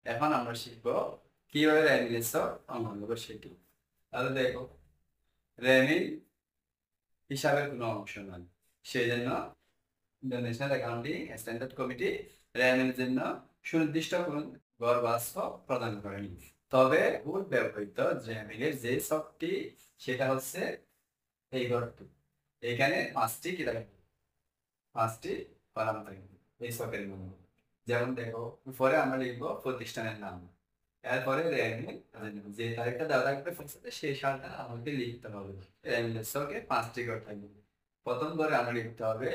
এখন আমরা শিখবো কিভাবে র্যামিলের ছক অঙ্কন করবো সেটি। তাহলে দেখো, র্যামিল হিসাবের কোনো অংশ নয়, সেই জন্য ইন্টারন্যাশনাল অ্যাকাউন্টিং স্ট্যান্ডার্ড কমিটি র্যামিলের জন্য সুনির্দিষ্ট কোন গড় বা ছক প্রদান করেনি। তবে মূল ব্যবহৃত র্যামিলের যে ছকটি সেটা হচ্ছে এই গড়টি। এখানে পাঁচটি কি থাকে, পাঁচটি কলাম থাকে এই ছকের মধ্যে। যেমন দেখো, উপরে আমরা লিখবো প্রতিষ্ঠানের নাম, এরপরে র্যামিল যে তারিখটা দেওয়া থাকবে ফার্স্টে সেই সালটা আমাকে লিখতে হবে। র্যামিলের ছকে পাঁচটি ঘর থাকবে। প্রথম ঘরে আমরা লিখতে হবে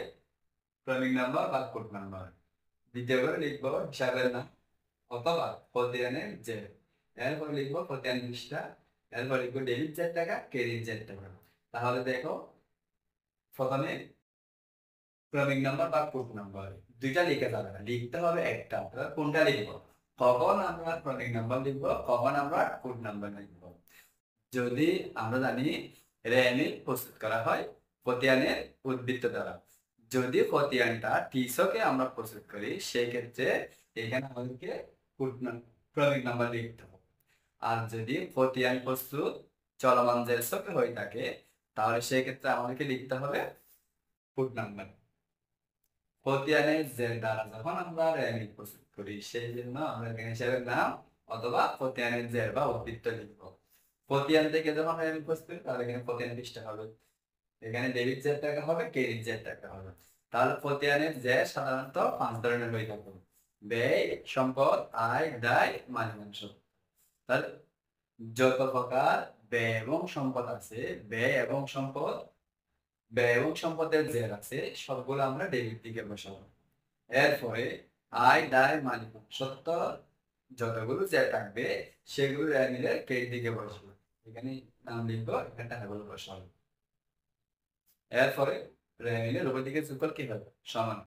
ক্রমিক নাম্বার বা কোড নাম্বার। দ্বিতীয় ঘরে লিখবো হিসাবের নাম অথবা খতিয়ানের যে। এরপরে লিখবো খতিয়ান পৃষ্ঠা। এরপর লিখবো ডেবিট যে টাকা, ক্রেডিট যে টাকা। তাহলে দেখো, প্রথমে ক্রমিক নাম্বার বা কোড নাম্বার দুইটা লিখে যাবে না, লিখতে হবে একটা। তাহলে কোনটা লিখবো, কখন আমরা ক্রমিক নাম্বার লিখবো, কখন আমরা কোড নাম্বার লিখবো। যদি আমরা জানি র্যামিল প্রস্তুত করা হয় খতিয়ানের উদ্বৃত্ত দ্বারা, যদি খতিয়ানটা টিসকে আমরা প্রস্তুত করি সেই ক্ষেত্রে এখানে আমাদেরকে ক্রমিক নাম্বার লিখতে হবে। আর যদি খতিয়ান প্রস্তুত চলমান জেরসকে হয়ে থাকে তাহলে সেই ক্ষেত্রে আমাদেরকে লিখতে হবে কোড নাম্বার। খতিয়ানের জের দ্বারা যখন আমরা র্যামিল প্রস্তুত করি সেই জন্য আমরা এখানে হিসাবের নাম অথবা খতিয়ানের জের বা উদ্বৃত্ত লিখবো। খতিয়ান থেকে যখন র্যামিল প্রস্তুত করি তাহলে এখানে খতিয়ান পৃষ্ঠা হবে, এখানে ডেবিট জের টাকা হবে, ক্রেডিট জের টাকা হবে। তাহলে খতিয়ানের জের সাধারণত পাঁচ ধরনের হয়ে থাকে: ব্যয়, সম্পদ, আয়, দায়, মালিকাংশ। তাহলে যত প্রকার ব্যয় এবং সম্পদ আছে, ব্যয় এবং সম্পদের জের আছে সবগুলো আমরা ডেবিট দিকে বসাবো। এরপরে আয়, দায়, মালিকাংশ যতগুলো যে থাকবে সেগুলো মিলে ক্রেডিট দিকে বসবে। এখানে নাম লিখবো, এখানে টাকাগুলো বসাবো। এরপরে রেমিলের উপর দিকে যোগফল কি হবে, সমান।